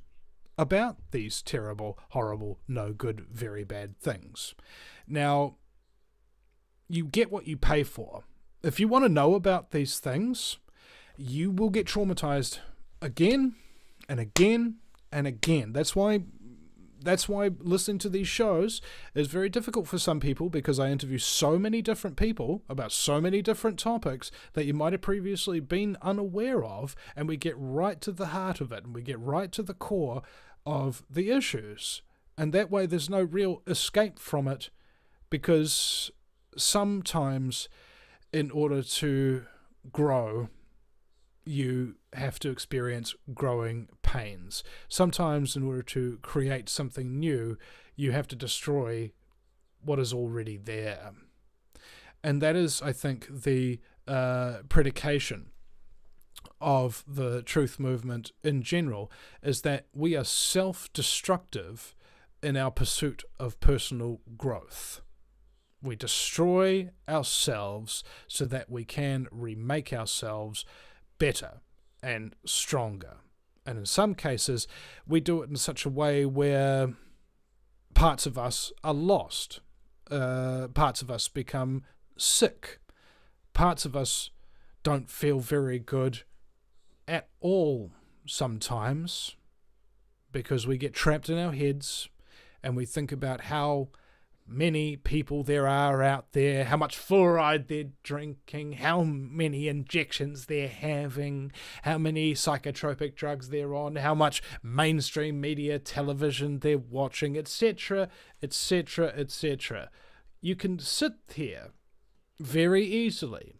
about these terrible, horrible, no good, very bad things. Now, you get what you pay for. If you want to know about these things, you will get traumatized again and again and again. That's why listening to these shows is very difficult for some people, because I interview so many different people about so many different topics that you might have previously been unaware of, and we get right to the heart of it, and we get right to the core of the issues. And that way there's no real escape from it, because sometimes in order to grow, you have to experience growing pains. Sometimes in order to create something new, you have to destroy what is already there. And that is, I think, the predication of the truth movement in general, is that we are self-destructive in our pursuit of personal growth. We destroy ourselves so that we can remake ourselves better and stronger. And in some cases, we do it in such a way where parts of us are lost. Parts of us become sick. Parts of us don't feel very good at all sometimes, because we get trapped in our heads and we think about how many people there are out there, how much fluoride they're drinking, how many injections they're having, how many psychotropic drugs they're on, how much mainstream media television they're watching, etc., etc., etc. You can sit here very easily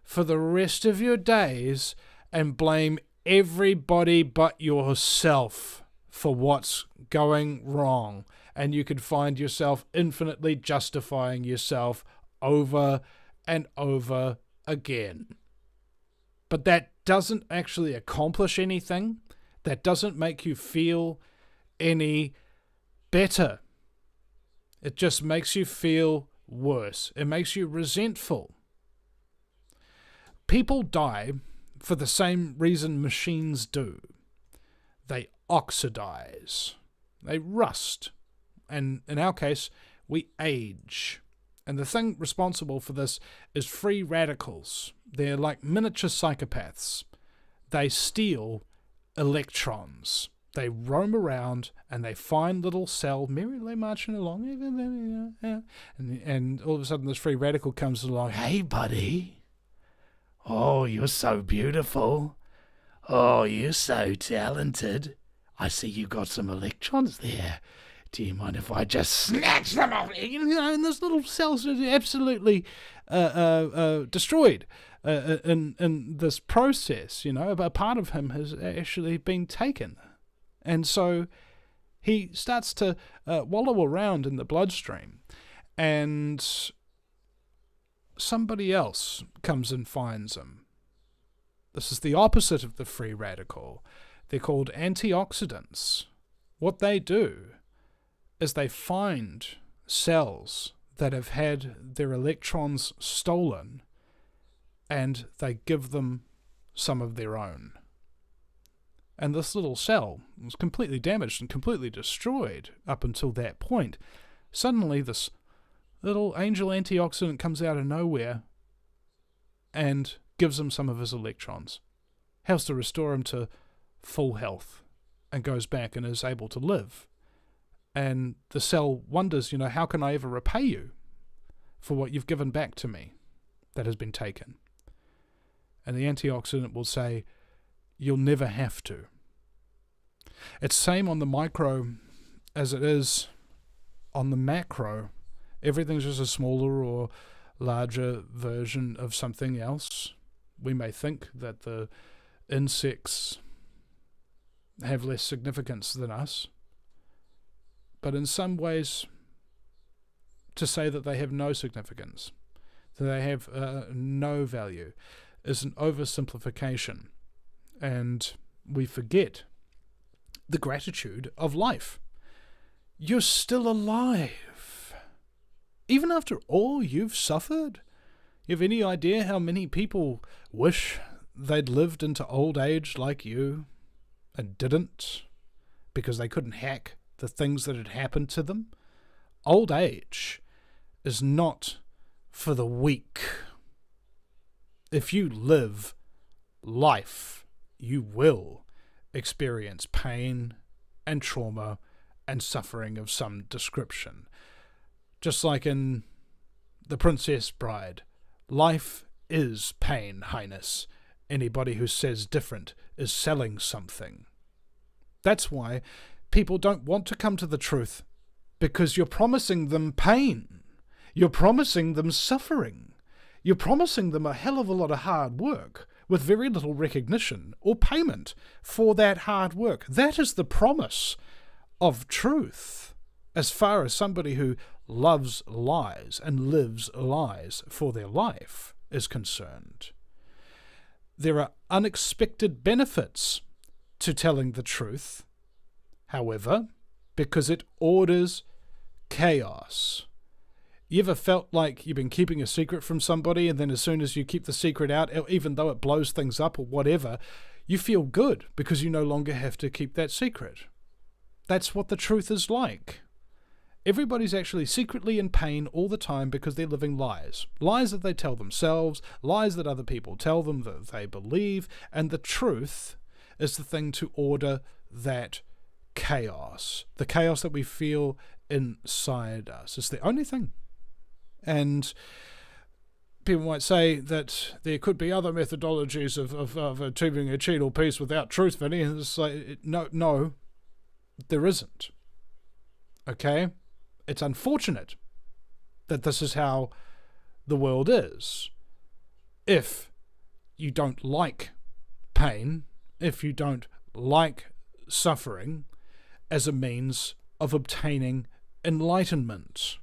for the rest of your days and blame everybody but yourself for what's going wrong. And you could find yourself infinitely justifying yourself over and over again. But that doesn't actually accomplish anything. That doesn't make you feel any better. It just makes you feel worse. It makes you resentful. People die for the same reason machines do. They oxidize. They rust. And in our case, we age. And the thing responsible for this is free radicals. They're like miniature psychopaths. They steal electrons. They roam around and they find little cell merrily marching along. And all of a sudden this free radical comes along. Hey, buddy. Oh, you're so beautiful. Oh, you're so talented. I see you got some electrons there. Do you mind if I just snatch them off? You know, and this little cells are absolutely destroyed in this process. You know, a part of him has actually been taken. And so he starts to wallow around in the bloodstream, and somebody else comes and finds him. This is the opposite of the free radical. They're called antioxidants. What they do is they find cells that have had their electrons stolen, and they give them some of their own. And this little cell was completely damaged and completely destroyed up until that point. Suddenly this little angel antioxidant comes out of nowhere and gives him some of his electrons. Helps to restore him to full health and goes back and is able to live. And the cell wonders, you know, how can I ever repay you for what you've given back to me that has been taken? And the antioxidant will say, you'll never have to. It's the same on the micro as it is on the macro. Everything's just a smaller or larger version of something else. We may think that the insects have less significance than us, but in some ways, to say that they have no significance, that they have no value, is an oversimplification, and we forget the gratitude of life. You're still alive. Even after all you've suffered. You have any idea how many people wish they'd lived into old age like you and didn't because they couldn't hack the things that had happened to them? Old age is not for the weak. If you live life, you will experience pain and trauma and suffering of some description. Just like in The Princess Bride, life is pain, Highness. Anybody who says different is selling something. That's why people don't want to come to the truth, because you're promising them pain. You're promising them suffering. You're promising them a hell of a lot of hard work with very little recognition or payment for that hard work. That is the promise of truth, as far as somebody who loves lies and lives lies for their life is concerned. There are unexpected benefits to telling the truth, however, because it orders chaos. You ever felt like you've been keeping a secret from somebody, and then as soon as you keep the secret out, even though it blows things up or whatever, you feel good because you no longer have to keep that secret? That's what the truth is like. Everybody's actually secretly in pain all the time because they're living lies. Lies that they tell themselves, lies that other people tell them that they believe, and the truth is the thing to order that chaos. The chaos that we feel inside us is the only thing. And people might say that there could be other methodologies of achieving eternal peace without truth, Vinny. And it's like, no, there isn't. Okay? It's unfortunate that this is how the world is. If you don't like pain, if you don't like suffering as a means of obtaining enlightenment,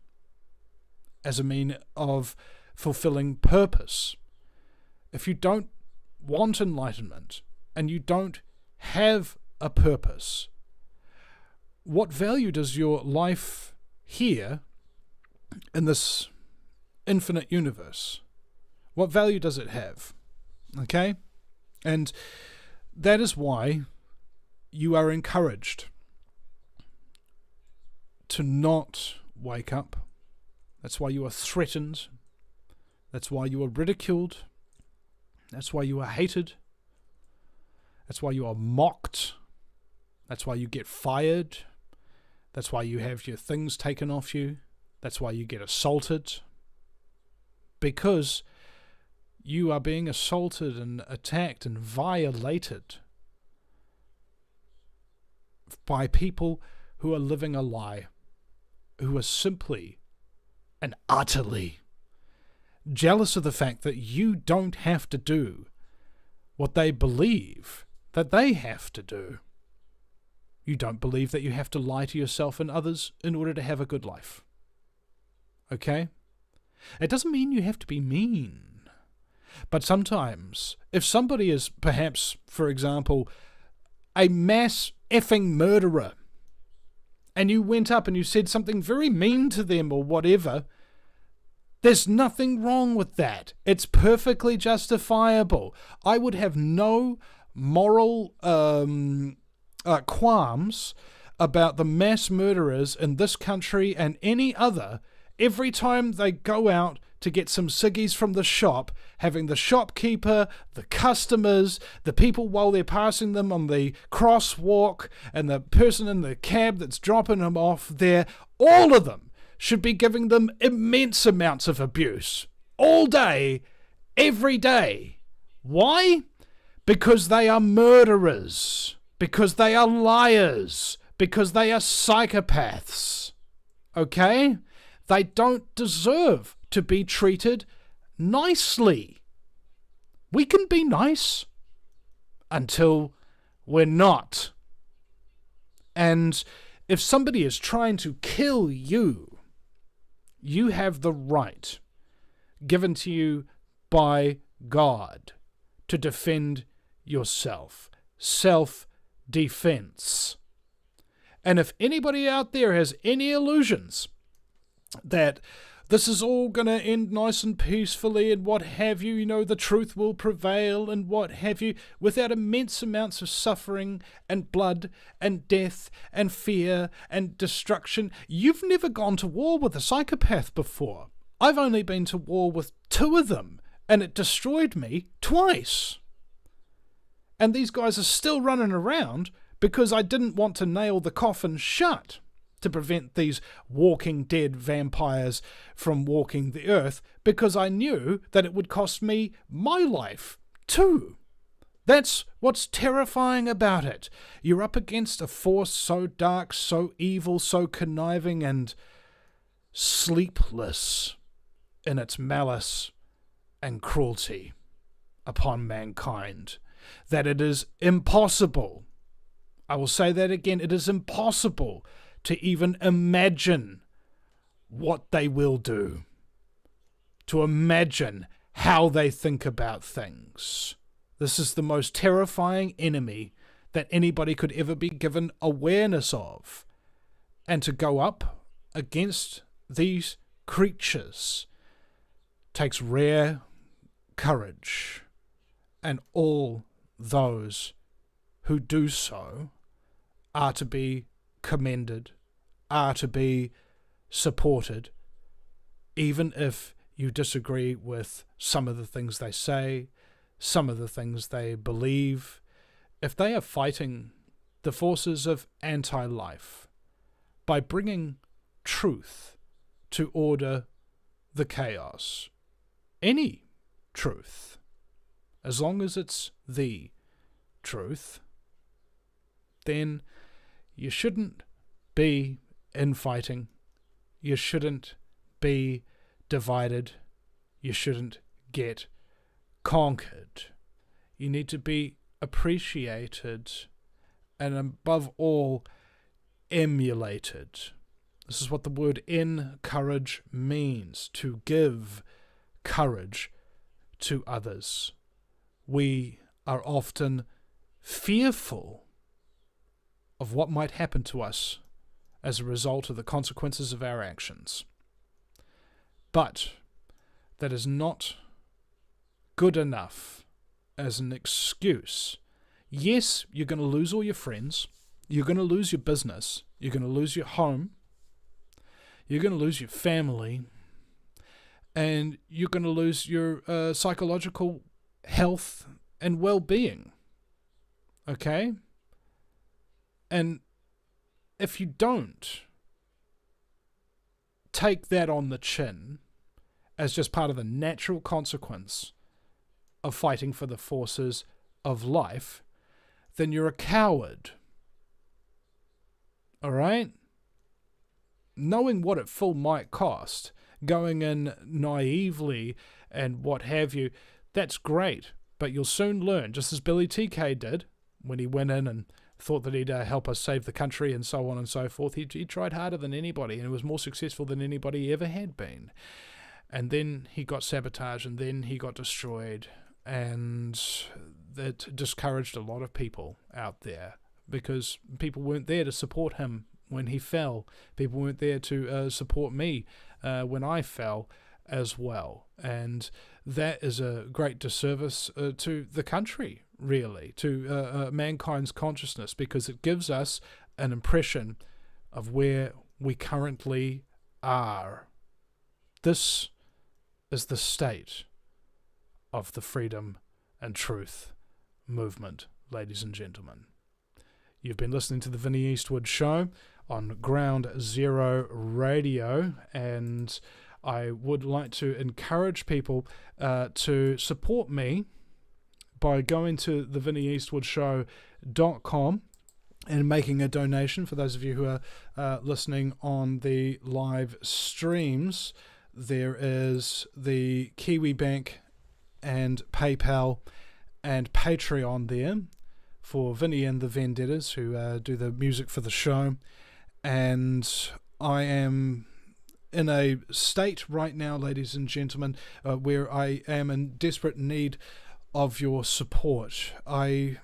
as a mean of fulfilling purpose, if you don't want enlightenment and you don't have a purpose, what value does your life here in this infinite universe? What value does it have? Okay? And that is why you are encouraged to not wake up. That's why you are threatened. That's why you are ridiculed. That's why you are hated. That's why you are mocked. That's why you get fired. That's why you have your things taken off you. That's why you get assaulted. Because you are being assaulted and attacked and violated by people who are living a lie, who are simply and utterly jealous of the fact that you don't have to do what they believe that they have to do. You don't believe that you have to lie to yourself and others in order to have a good life. Okay? It doesn't mean you have to be mean. But sometimes, if somebody is perhaps, for example, a mass effing murderer, and you went up and you said something very mean to them or whatever, there's nothing wrong with that. It's perfectly justifiable. I would have no moral qualms about the mass murderers in this country and any other every time they go out to get some ciggies from the shop, having the shopkeeper, the customers, the people while they're passing them on the crosswalk, and the person in the cab that's dropping them off there, all of them should be giving them immense amounts of abuse. All day, every day. Why? Because they are murderers. Because they are liars. Because they are psychopaths. Okay? They don't deserve to be treated nicely. We can be nice until we're not. And if somebody is trying to kill you, you have the right given to you by God to defend yourself. Self-defense. And if anybody out there has any illusions that this is all going to end nice and peacefully and what have you, the truth will prevail and what have you, without immense amounts of suffering and blood and death and fear and destruction, you've never gone to war with a psychopath before. I've only been to war with 2 of them, and it destroyed me twice. And these guys are still running around because I didn't want to nail the coffin shut to prevent these walking dead vampires from walking the earth, because I knew that it would cost me my life too. That's what's terrifying about it. You're up against a force so dark, so evil, so conniving and sleepless in its malice and cruelty upon mankind that it is impossible. I will say that again, it is impossible to even imagine what they will do, to imagine how they think about things. This is the most terrifying enemy that anybody could ever be given awareness of. And to go up against these creatures takes rare courage, and all those who do so are to be commended, are to be supported, even if you disagree with some of the things they say, some of the things they believe. If they are fighting the forces of anti-life by bringing truth to order the chaos, any truth, as long as it's the truth, then you shouldn't be infighting. You shouldn't be divided. You shouldn't get conquered. You need to be appreciated and, above all, emulated. This is what the word encourage means, to give courage to others. We are often fearful of what might happen to us as a result of the consequences of our actions. But that is not good enough as an excuse. Yes, you're going to lose all your friends, you're going to lose your business, you're going to lose your home, you're going to lose your family, and you're going to lose your psychological health and well-being. Okay? And if you don't take that on the chin as just part of the natural consequence of fighting for the forces of life, then you're a coward. All right? Knowing what it full might cost, going in naively and what have you, that's great. But you'll soon learn, just as Billy TK did when he went in and thought that he'd help us save the country and so on and so forth. He tried harder than anybody and was more successful than anybody ever had been. And then he got sabotaged, and then he got destroyed, and that discouraged a lot of people out there because people weren't there to support him when he fell. People weren't there to support me when I fell as well. And that is a great disservice to the country, really, to mankind's consciousness, because it gives us an impression of where we currently are. This is the state of the freedom and truth movement, ladies and gentlemen. You've been listening to the Vinny Eastwood Show on Ground Zero Radio, and I would like to encourage people to support me by going to thevinnieeastwoodshow.com and making a donation. For those of you who are listening on the live streams, there is the KiwiBank and PayPal and Patreon there for Vinny and the Vendettas, who do the music for the show. And I am in a state right now, ladies and gentlemen, where I am in desperate need of your support. I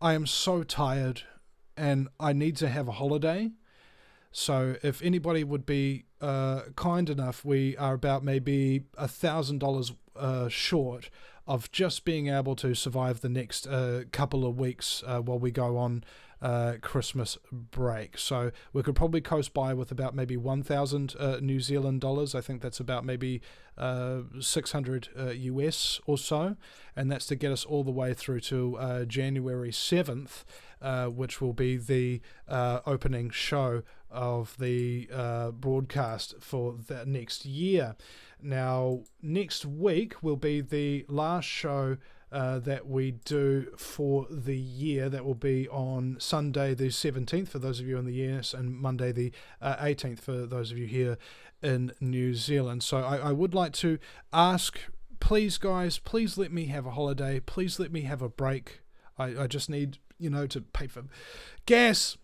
am so tired and I need to have a holiday. So if anybody would be kind enough, we are about maybe $1,000 short of just being able to survive the next couple of weeks while we go on Christmas break. So we could probably coast by with about maybe 1,000 New Zealand dollars. I think that's about maybe 600 US or so, and that's to get us all the way through to January 7th, which will be the opening show of the broadcast for the next year. Now, next week will be the last show that we do for the year. That will be on Sunday the 17th for those of you in the US, and Monday the 18th for those of you here in New Zealand. So I would like to ask, please guys, please let me have a holiday. Please let me have a break. I just need, to pay for gas,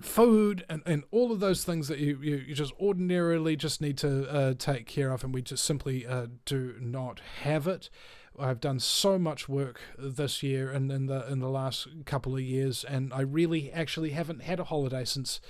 food, and all of those things that you just ordinarily just need to take care of, and we just simply do not have it. I've done so much work this year and in the last couple of years, and I really actually haven't had a holiday since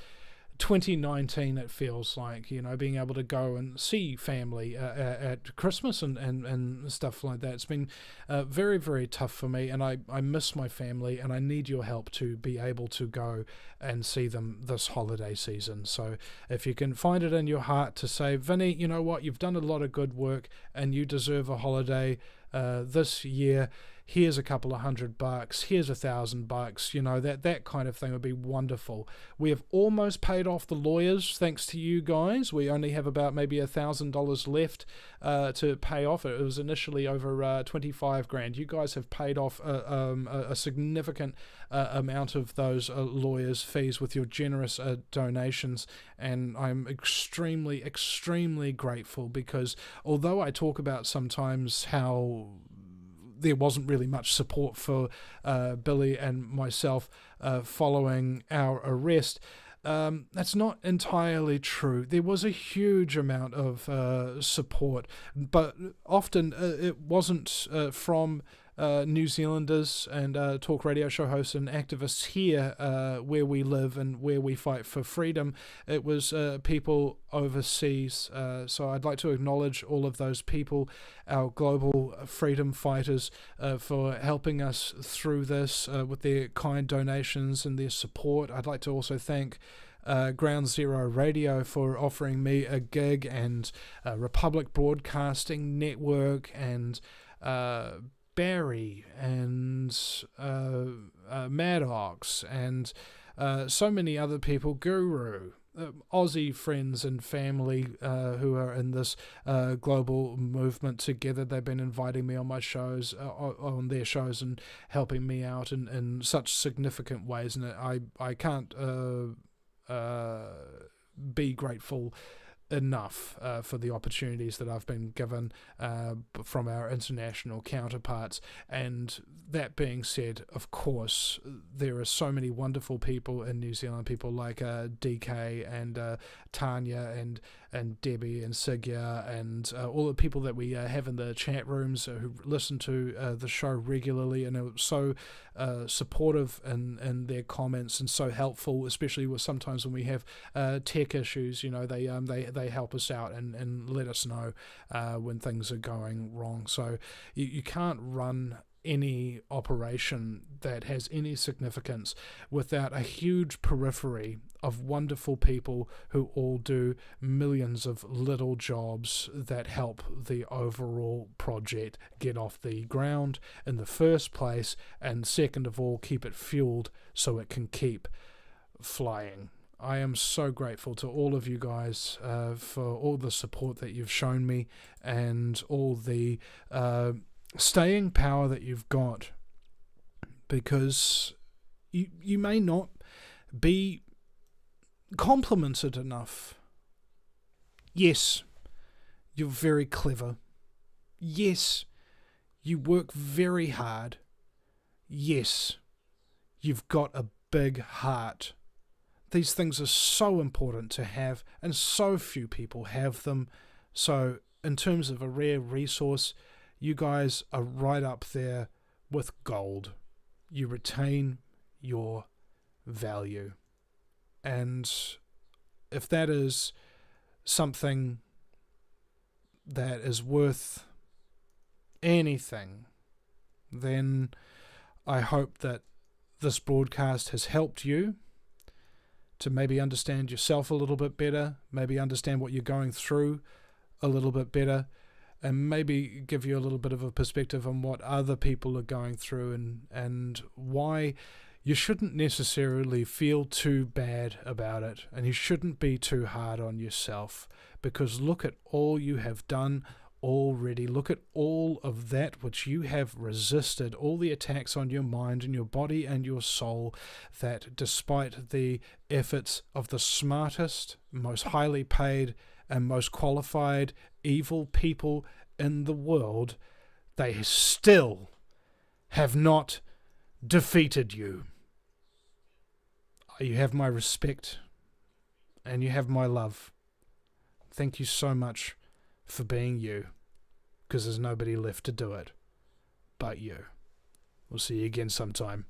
2019, it feels like, being able to go and see family at Christmas and stuff like that. It's been very, very tough for me, and I miss my family, and I need your help to be able to go and see them this holiday season. So if you can find it in your heart to say, Vinny, you know what, you've done a lot of good work and you deserve a holiday this year, here's a couple of $100, here's $1,000, that kind of thing would be wonderful. We have almost paid off the lawyers thanks to you guys. We only have about maybe $1,000 left to pay off. It was initially over 25 grand. You guys have paid off a significant amount of those lawyers' fees with your generous donations, and I'm extremely, extremely grateful, because although I talk about sometimes how there wasn't really much support for Billy and myself following our arrest, that's not entirely true. There was a huge amount of support, but often it wasn't from New Zealanders and talk radio show hosts and activists here where we live and where we fight for freedom. It was people overseas. So I'd like to acknowledge all of those people, our global freedom fighters, for helping us through this with their kind donations and their support. I'd like to also thank Ground Zero Radio for offering me a gig, and Republic Broadcasting Network, and Barry, and Maddox, and so many other people, Guru, Aussie friends and family who are in this global movement together. They've been inviting me on my shows, on their shows, and helping me out in such significant ways, and I can't be grateful enough for the opportunities that I've been given from our international counterparts. And that being said, of course, there are so many wonderful people in New Zealand, people like DK and Tanya and Debbie and Sigya, and all the people that we have in the chat rooms who listen to the show regularly and are so supportive in their comments and so helpful, especially with sometimes when we have tech issues. They help us out and let us know when things are going wrong. So you can't run any operation that has any significance without a huge periphery of wonderful people who all do millions of little jobs that help the overall project get off the ground in the first place, and second of all, keep it fueled so it can keep flying. I am so grateful to all of you guys for all the support that you've shown me and all the staying power that you've got, because you may not be complimented enough. Yes, You're very clever. Yes, you work very hard. Yes, you've got a big heart. These things are so important to have, and so few people have them. So, in terms of a rare resource, you guys are right up there with gold. You retain your value. And if that is something that is worth anything, then I hope that this broadcast has helped you to maybe understand yourself a little bit better, maybe understand what you're going through a little bit better, and maybe give you a little bit of a perspective on what other people are going through, and why you shouldn't necessarily feel too bad about it, and you shouldn't be too hard on yourself, because look at all you have done already. Look at all of that which you have resisted, all the attacks on your mind and your body and your soul, that despite the efforts of the smartest, most highly paid and most qualified evil people in the world, they still have not defeated you. You have my respect and you have my love. Thank you so much for being you, because there's nobody left to do it but you. We'll see you again sometime.